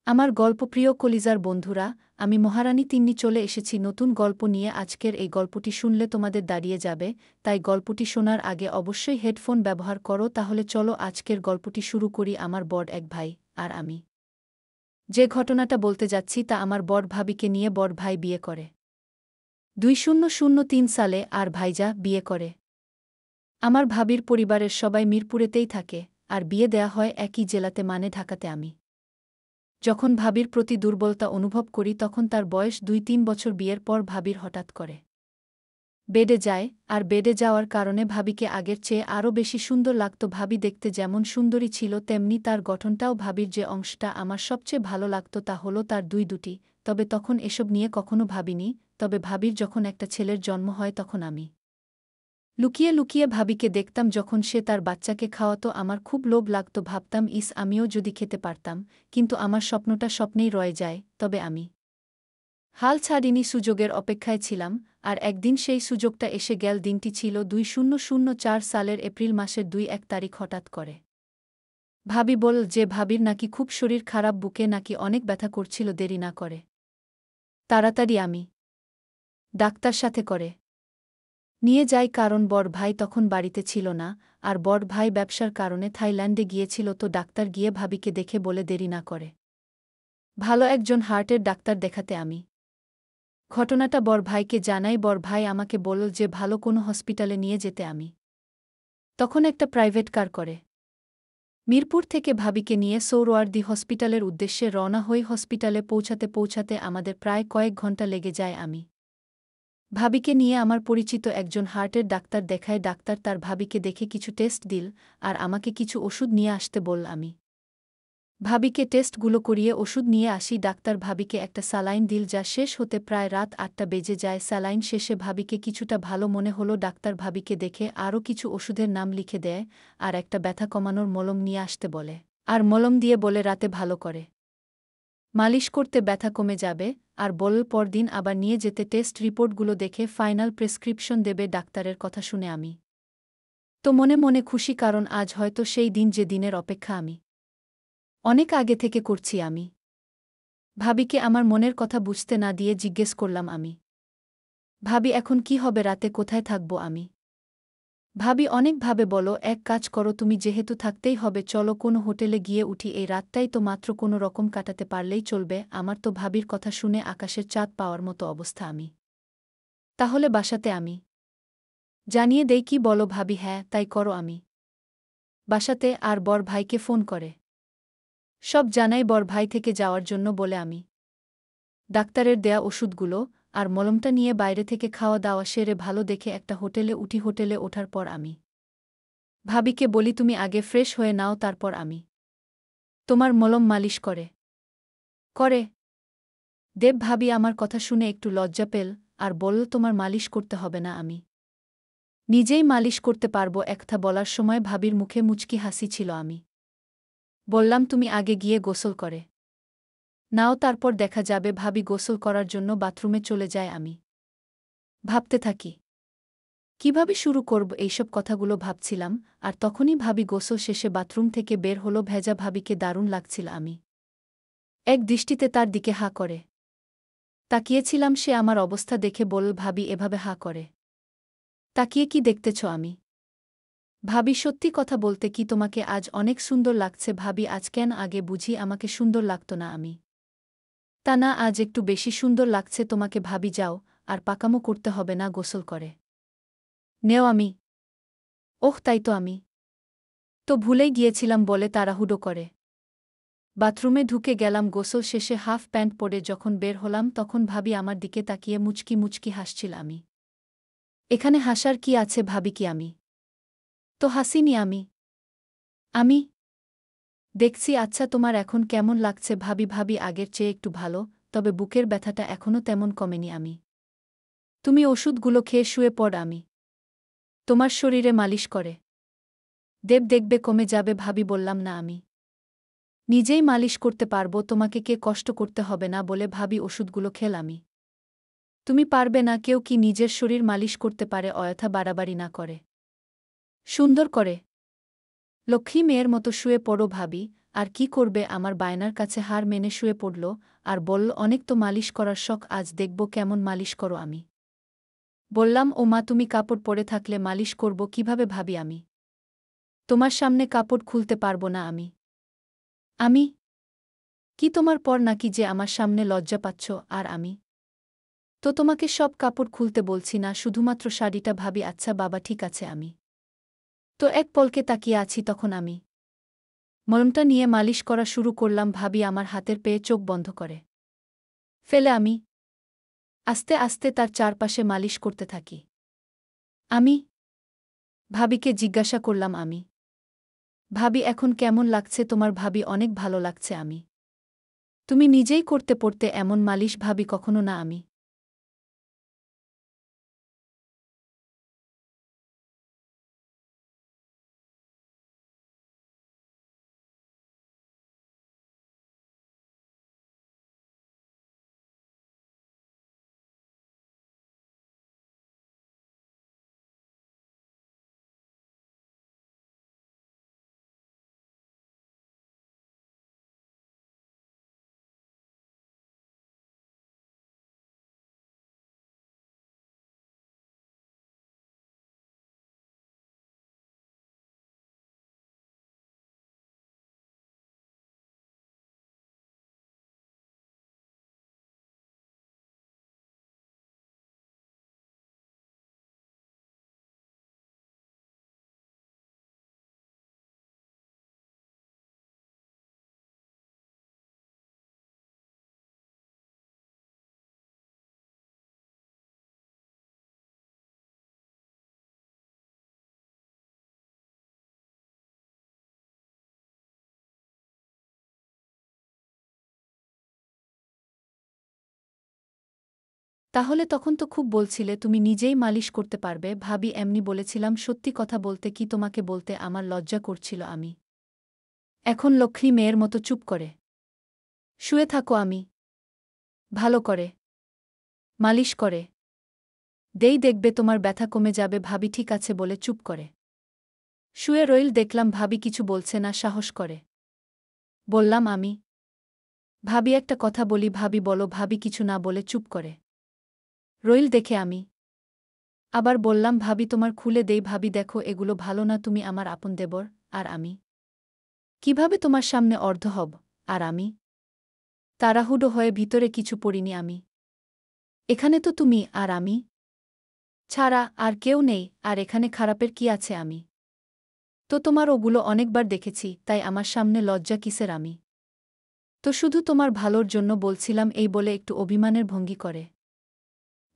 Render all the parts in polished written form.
আমার গল্পপ্রিয় কলিজার বন্ধুরা, আমি মহারানী তিন্নি চলে এসেছি নতুন গল্প নিয়ে। আজকের এই গল্পটি শুনলে তোমাদের দাঁড়িয়ে যাবে, তাই গল্পটি শোনার আগে অবশ্যই হেডফোন ব্যবহার করো। তাহলে চলো আজকের গল্পটি শুরু করি। আমার বড় এক ভাই আর আমি। যে ঘটনাটা বলতে যাচ্ছি তা আমার বড় ভাবিকে নিয়ে। বড় ভাই বিয়ে করে 2003 সালে আর ভাইজা বিয়ে করে। আমার ভাবির পরিবারের সবাই মিরপুরেতেই থাকে, আর বিয়ে দেয়া হয় একই জেলাতে, মানে ঢাকাতে। আমি যখন ভাবির প্রতি দুর্বলতা অনুভব করি তখন তার বয়স 2-3 বছর। বিয়ের পর ভাবির হঠাৎ করে বেডে যায়, আর বেডে যাওয়ার কারণে ভাবিকে আগের চেয়ে আরও বেশি সুন্দর লাগত। ভাবি দেখতে যেমন সুন্দরী ছিল তেমনি তার গঠনটাও। ভাবির যে অংশটা আমার সবচেয়ে ভালো লাগত তা হলো তার দুটি। তবে তখন এসব নিয়ে কখনো ভাবিনি। তবে ভাবির যখন একটা ছেলের জন্ম হয় তখন আমি লুকিয়ে লুকিয়ে ভাবিকে দেখতাম যখন সে তার বাচ্চাকে খাওয়াতো। আমার খুব লোভ লাগত, ভাবতাম ইস আমিও যদি খেতে পারতাম। কিন্তু আমার স্বপ্নটা স্বপ্নেই রয়ে যায়। তবে আমি হাল ছাড়িনি, সুযোগের অপেক্ষায় ছিলাম। আর একদিন সেই সুযোগটা এসে গেল। দিনটি ছিল 2004 সালের এপ্রিল মাসের 2-1 তারিখ। হঠাৎ করে ভাবি বলল যে ভাবির নাকি খুব শরীর খারাপ, বুকে নাকি অনেক ব্যথা করছিল। দেরি না করে তাড়াতাড়ি আমি ডাক্তার সাথে করে নিয়ে যাই, কারণ বড় ভাই তখন বাড়িতে ছিল না। আর বড় ভাই ব্যবসার কারণে থাইল্যান্ডে গিয়েছিল। তো ডাক্তার গিয়ে ভাবিকে দেখে বলে দেরি না করে ভালো একজন হার্টের ডাক্তার দেখাতে। আমি ঘটনাটা বড় ভাইকে জানাই। বড় ভাই আমাকে বলল যে ভালো কোনো হসপিটালে নিয়ে যেতে। আমি তখন একটা প্রাইভেট কার করে মিরপুর থেকে ভাবিকে নিয়ে সোহরাওয়ার্দী হসপিটালের উদ্দেশ্যে রওনা হই। হসপিটালে পৌঁছাতে পৌঁছাতে আমাদের প্রায় কয়েক ঘণ্টা লেগে যায়। আমি ভাবিকে নিয়ে আমার পরিচিত একজন হার্টের ডাক্তার দেখায়। ডাক্তার তার ভাবিকে দেখে কিছু টেস্ট দিল আর আমাকে কিছু ওষুধ নিয়ে আসতে বলল। আমি ভাবিকে টেস্টগুলো করিয়ে ওষুধ নিয়ে আসি। ডাক্তার ভাবিকে একটা স্যালাইন দিল, যা শেষ হতে প্রায় রাত 8টা বেজে যায়। স্যালাইন শেষে ভাবিকে কিছুটা ভালো মনে হলো। ডাক্তার ভাবিকে দেখে আরও কিছু ওষুধের নাম লিখে দেয় আর একটা ব্যথা কমানোর মলম নিয়ে আসতে বলে। আর মলম দিয়ে বলে রাতে ভালো করে মালিশ করতে ব্যথা কমে যাবে। আর বলল পরদিন আবার নিয়ে যেতে। টেস্ট রিপোর্টগুলো দেখে ফাইনাল প্রেসক্রিপশন দেবে। ডাক্তারের কথা শুনে আমি তো মনে মনে খুশি, কারণ আজ হয়তো সেই দিন যে দিনের অপেক্ষা আমি অনেক আগে থেকে করছি। আমি ভাবিকে আমার মনের কথা বুঝতে না দিয়ে জিজ্ঞেস করলাম, আমি ভাবি এখন কি হবে, রাতে কোথায় থাকব আমি? ভাবি অনেকভাবে বলো, এক কাজ করো, তুমি যেহেতু থাকতেই হবে চলো কোনো হোটেলে গিয়ে উঠি। এই রাতটাই তো মাত্র, কোনো রকম কাটাতে পারলেই চলবে। আমার তো ভাবির কথা শুনে আকাশের চাঁদ পাওয়ার মতো অবস্থা। আমি তাহলে বাসাতে আমি জানিয়ে দেই, কি বলো ভাবি? হ্যাঁ তাই করো। আমি বাসাতে আর বড় ভাইকে ফোন করে সব জানাই। বড় ভাই থেকে যাওয়ার জন্য বলে আমি ডাক্তারের দেয়া ওষুধগুলো আর মলমটা নিয়ে বাইরে থেকে খাওয়া দাওয়া সেরে ভালো দেখে একটা হোটেলে উঠি। হোটেলে ওঠার পর আমি ভাবিকে বলি, তুমি আগে ফ্রেশ হয়ে নাও, তারপর আমি তোমার মলম মালিশ করে দেব। ভাবি আমার কথা শুনে একটু লজ্জা পেল আর বলল, তোমার মালিশ করতে হবে না, আমি নিজেই মালিশ করতে পারবো। একথা বলার সময় ভাবির মুখে মুচকি হাসি ছিল। আমি বললাম, তুমি আগে গিয়ে গোসল করে নাও, তারপর দেখা যাবে। ভাবি গোসল করার জন্য বাথরুমে চলে যায়। আমি ভাবতে থাকি কিভাবে শুরু করব এইসব কথাগুলো ভাবছিলাম। আর তখনই ভাবি গোসল শেষে বাথরুম থেকে বের হলো। ভেজা ভাবিকে দারুণ লাগছিল। আমি এক দৃষ্টিতে তার দিকে হাঁ করে তাকিয়েছিলাম। সে আমার অবস্থা দেখে বলল, ভাবি এভাবে হাঁ করে তাকিয়ে কি দেখতেছ? আমি ভাবি, সত্যি কথা বলতে কি তোমাকে আজ অনেক সুন্দর লাগছে। ভাবি, আজ কেন? আগে বুঝি আমাকে সুন্দর লাগতো না? আমি তা না, আজ একটু বেশি সুন্দর লাগছে তোমাকে। ভাবি যাও, আর পাকামো করতে হবে না, গোসল করে নেও। আমি ওহ তাই তো, আমি তো ভুলেই গিয়েছিলাম বলে তাড়াহুড়ো করে বাথরুমে ঢুকে গেলাম। গোসল শেষে হাফ প্যান্ট পরে যখন বের হলাম তখন ভাবি আমার দিকে তাকিয়ে মুচকি মুচকি হাসছিল। আমি এখানে হাসার কি আছে ভাবি? কি আমি তো হাসিনি। আমি দেখছি। আচ্ছা তোমার এখন কেমন লাগছে ভাবি? ভাবি, আগের চেয়ে একটু ভালো, তবে বুকের ব্যথাটা এখনও তেমন কমেনি। আমি তুমি ওষুধগুলো খেয়ে শুয়ে পড়, আমি তোমার শরীরে মালিশ করে দেব, দেখবে কমে যাবে। ভাবি বললাম, না আমি নিজেই মালিশ করতে পারবো, তোমাকে কে কষ্ট করতে হবে না বলে ভাবি ওষুধগুলো খেল। আমি তুমি পারবে না? কেউ কি নিজের শরীর মালিশ করতে পারে অযথা বাড়াবাড়ি না করে? সুন্দর করে লক্ষ্মী মেয়ের মতো শুয়ে পড়ো ভাবি। আর কি করবে, আমার বায়নার কাছে হার মেনে শুয়ে পড়ল আর বলল, অনেক তো মালিশ করার শখ, আজ দেখব কেমন মালিশ করো। আমি বললাম, ও মা, তুমি কাপড় পরে থাকলে মালিশ করব কিভাবে ভাবি আমি? তোমার সামনে কাপড় খুলতে পারবো না আমি। আমি কি তোমার পর নাকি যে আমার সামনে লজ্জা পাচ্ছ? আর আমি তো তোমাকে সব কাপড় খুলতে বলছি না, শুধুমাত্র শাড়িটা। ভাবি, আচ্ছা বাবা, ঠিক আছে। আমি তো এক পলকে তাকিয়ে আছি। তখন আমি মলমটা নিয়ে মালিশ করা শুরু করলাম। ভাবি আমার হাতের পেয়ে চোখ বন্ধ করে ফেলে। আমি আস্তে আস্তে তার চারপাশে মালিশ করতে থাকি। আমি ভাবিকে জিজ্ঞাসা করলাম, আমি ভাবি, এখন কেমন লাগছে তোমার? ভাবি, অনেক ভালো লাগছে। আমি তুমি নিজেই করতে পড়তে এমন মালিশ? ভাবি, কখনো না। আমি তাহলে তখন তো খুব বলছিলে তুমি নিজেই মালিশ করতে পারবে। ভাবি, এমনি বলেছিলাম। সত্যি কথা বলতে কি, তোমাকে বলতে আমার লজ্জা করছিল। আমি এখন লক্ষ্মী মেয়ের মতো চুপ করে শুয়ে থাকো। আমি ভালো করে মালিশ করে দেই, দেখবে তোমার ব্যথা কমে যাবে। ভাবি ঠিক আছে বলে চুপ করে শুয়ে রইল। দেখলাম ভাবি কিছু বলছে না, সাহস করে বললাম, আমি ভাবি একটা কথা বলি। ভাবি বলো। ভাবি কিছু না বলে চুপ করে রইল দেখে আমি আবার বললাম, ভাবি তোমার খুলে দেই। ভাবি দেখো, এগুলো ভালো না। তুমি আমার আপন দেবর, আর আমি কিভাবে তোমার সামনে অর্ধ হব? আর আমি তাড়াহুড়ো হয়ে ভিতরে কিছু পড়িনি। আমি এখানে তো তুমি আর আমি ছাড়া আর কেউ নেই। আর এখানে খারাপের কি আছে? আমি তো তোমার ওগুলো অনেকবার দেখেছি, তাই আমার সামনে লজ্জা কিসের? আমি তো শুধু তোমার ভালোর জন্য বলছিলাম। এই বলে একটু অভিমানের ভঙ্গি করে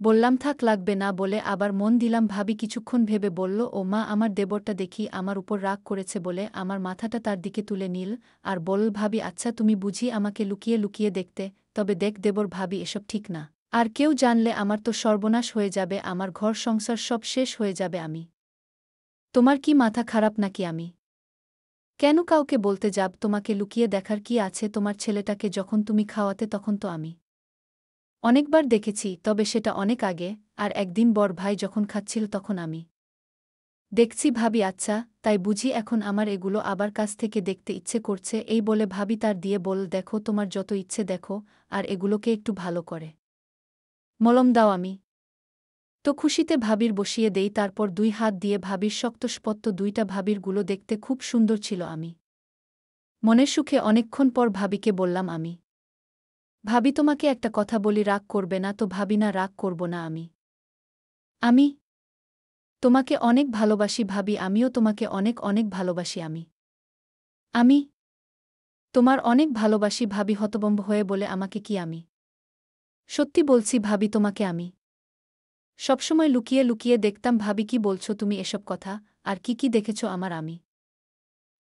বললাম, থাক, লাগবে না বলে আবার মন দিলাম। ভাবি কিছুক্ষণ ভেবে বলল, ও মা, আমার দেবরটা দেখি আমার উপর রাগ করেছে বলে আমার মাথাটা তার দিকে তুলে নিল আর বলল, ভাবি আচ্ছা, তুমি বুঝি আমাকে লুকিয়ে লুকিয়ে দেখতে? তবে দেখ দেবর, ভাবি এসব ঠিক না। আর কেউ জানলে আমার তো সর্বনাশ হয়ে যাবে, আমার ঘর সংসার সব শেষ হয়ে যাবে। আমি তোমার কি মাথা খারাপ নাকি? আমি কেন কাউকে বলতে যাব? তোমাকে লুকিয়ে দেখার কি আছে? তোমার ছেলেটাকে যখন তুমি খাওয়াতে তখন তো আমি অনেকবার দেখেছি, তবে সেটা অনেক আগে। আর একদিন বড় ভাই যখন খাচ্ছিল তখন আমি দেখছি। ভাবি আচ্ছা, তাই বুঝি এখন আমার এগুলো আবার কাছ থেকে দেখতে ইচ্ছে করছে? এই বলে ভাবি তার দিয়ে বল, দেখো তোমার যত ইচ্ছে দেখো, আর এগুলোকে একটু ভালো করে মলম দাও। আমি তো খুশিতে ভাবির বসিয়ে দেই। তারপর দুই হাত দিয়ে ভাবির শক্তস্পত্ত দুইটা ভাবির গুলো দেখতে খুব সুন্দর ছিল। আমি মনের সুখে অনেকক্ষণ পর ভাবিকে বললাম, আমি ভাবি তোমাকে একটা কথা বলি, রাগ করবে না তো? ভাবি, না, রাগ করব না। আমি তোমাকে অনেক ভালোবাসি ভাবি। আমিও তোমাকে অনেক অনেক ভালোবাসি। আমি তোমার অনেক ভালোবাসি ভাবি। হতভম্ব হয়ে বলে, আমাকে কি? আমি সত্যি বলছি ভাবি, তোমাকে আমি সবসময় লুকিয়ে লুকিয়ে দেখতাম। ভাবি, কি বলছো তুমি এসব কথা? আর কি কি দেখেছ আমার? আমি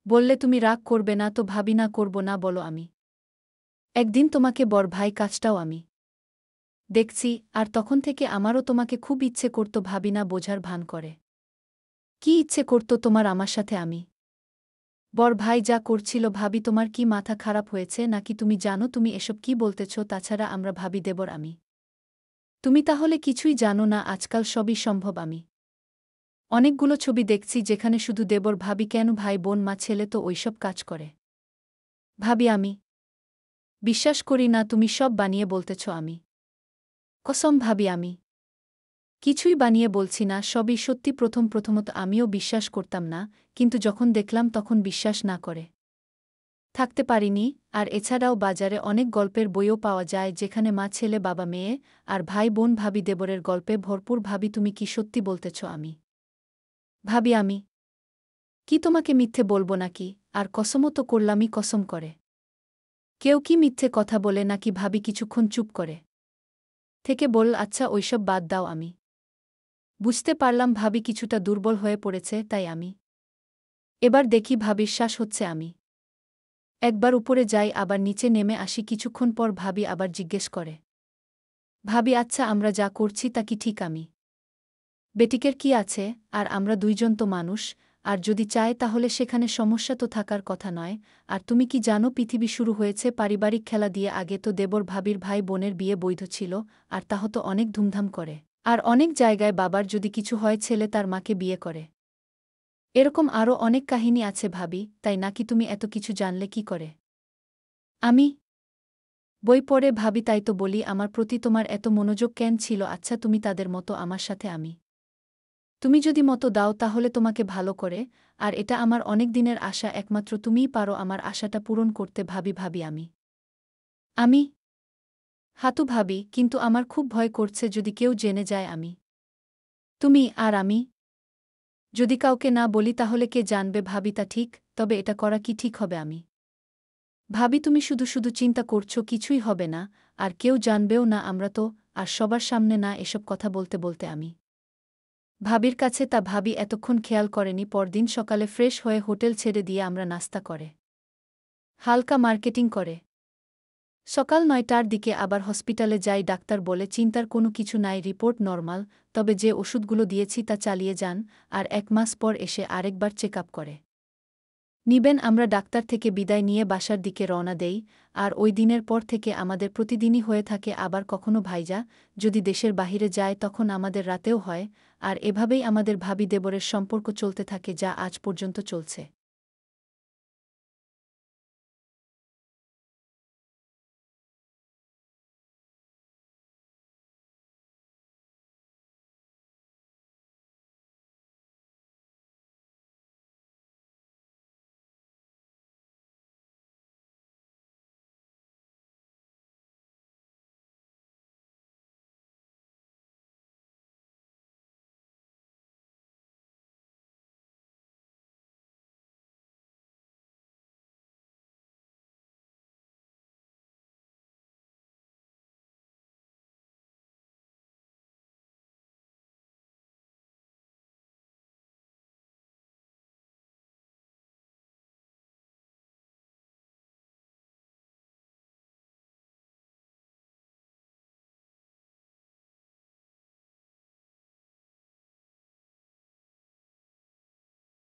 বললে তুমি রাগ করবে না তো? ভাবি, না, করব না। বলো। আমি একদিন তোমাকে বড় ভাই কাজটাও আমি দেখছি, আর তখন থেকে আমারও তোমাকে খুব ইচ্ছে করত। ভাবি, না, বোঝার ভান করে কি ইচ্ছে করত তোমার আমার সাথে? আমি বড় ভাই যা করছিল। ভাবি, তোমার কি মাথা খারাপ হয়েছে নাকি? তুমি জানো তুমি এসব কি বলতেছ? তাছাড়া আমরা ভাবি দেবর। আমি তুমি তাহলে কিছুই জানো না? আজকাল সবই সম্ভব। আমি অনেকগুলো ছবি দেখছি যেখানে শুধু দেবর ভাবি, কেন ভাই বোন মা ছেলে তো ওইসব কাজ করে। ভাবি আমি বিশ্বাস করি না তুমি সব বানিয়ে বলতেছ আমি কসম ভাবি আমি কিছুই বানিয়ে বলছি না সবই সত্যি প্রথমত আমিও বিশ্বাস করতাম না কিন্তু যখন দেখলাম তখন বিশ্বাস না করে থাকতে পারিনি আর এছাড়াও বাজারে অনেক গল্পের বইও পাওয়া যায় যেখানে মা ছেলে বাবা মেয়ে আর ভাই বোন ভাবি দেবরের গল্পে ভরপুর ভাবি তুমি কি সত্যি বলতেছ আমি ভাবি আমি কি তোমাকে মিথ্যে বলবো নাকি আর কসমও তো করলামই কসম করে কেউ কি মিথ্যে কথা বলে নাকি ভাবি কিছুক্ষণ চুপ করে থেকে বল আচ্ছা ওইসব বাদ দাও আমি বুঝতে পারলাম ভাবি কিছুটা দুর্বল হয়ে পড়েছে তাই আমি এবার দেখি ভাবির শ্বাস হচ্ছে আমি একবার উপরে যাই আবার নিচে নেমে আসি কিছুক্ষণ পর ভাবি আবার জিজ্ঞেস করে ভাবি আচ্ছা আমরা যা করছি তা কি ঠিক আমি বেটিকের কি আছে আর আমরা দুইজন তো মানুষ আর যদি চায় তাহলে সেখানে সমস্যা তো থাকার কথা নয় আর তুমি কি জানো পৃথিবী শুরু হয়েছে পারিবারিক খেলা দিয়ে আগে তো দেবর ভাবির ভাই বোনের বিয়ে বৈধ ছিল আর তাহ তো অনেক ধুমধাম করে আর অনেক জায়গায় বাবার যদি কিছু হয় ছেলে তার মাকে বিয়ে করে এরকম আরও অনেক কাহিনী আছে ভাবি তাই নাকি তুমি এত কিছু জানলে কি করে আমি বই পড়ে ভাবি তাই তো বলি আমার প্রতি তোমার এত মনোযোগ কেন ছিল আচ্ছা তুমি তাদের মতো আমার সাথে আমি তুমি যদি মতো দাও তাহলে তোমাকে ভালো করে আর এটা আমার অনেক দিনের আশা একমাত্র তুমিই পারো আমার আশাটা পূরণ করতে ভাবি আমি হাতু ভাবি কিন্তু আমার খুব ভয় করছে যদি কেউ জেনে যায় আমি তুমি আর আমি যদি কাউকে না বলি তাহলে কে জানবে ভাবি তা ঠিক তবে এটা করা কি ঠিক হবে আমি ভাবি তুমি শুধু চিন্তা করছো কিছুই হবে না আর কেউ জানবেও না আমরা তো আর সবার সামনে না এসব কথা বলতে আমি ভাবির কাছে তা ভাবি এতক্ষণ খেয়াল করেনি পরদিন সকালে ফ্রেশ হয়ে হোটেল ছেড়ে দিয়ে আমরা নাস্তা করে হালকা মার্কেটিং করে সকাল ৯টার দিকে আবার হসপিটালে যাই ডাক্তার বলে চিন্তার কোনো কিছু নাই রিপোর্ট নরমাল তবে যে ওষুধগুলো দিয়েছি তা চালিয়ে যান আর ১ মাস পর এসে আরেকবার চেক আপ করে নিবেন আমরা ডাক্তার থেকে বিদায় নিয়ে বাসার দিকে রওনা দেই আর ওই দিনের পর থেকে আমাদের প্রতিদিনই হয়ে থাকে আবার কখনো ভাইজা যদি দেশের বাহিরে যায় তখন আমাদের রাতেও হয় আর এভাবেই আমাদের ভাবি দেবরের সম্পর্ক চলতে থাকে যা আজ পর্যন্ত চলছে।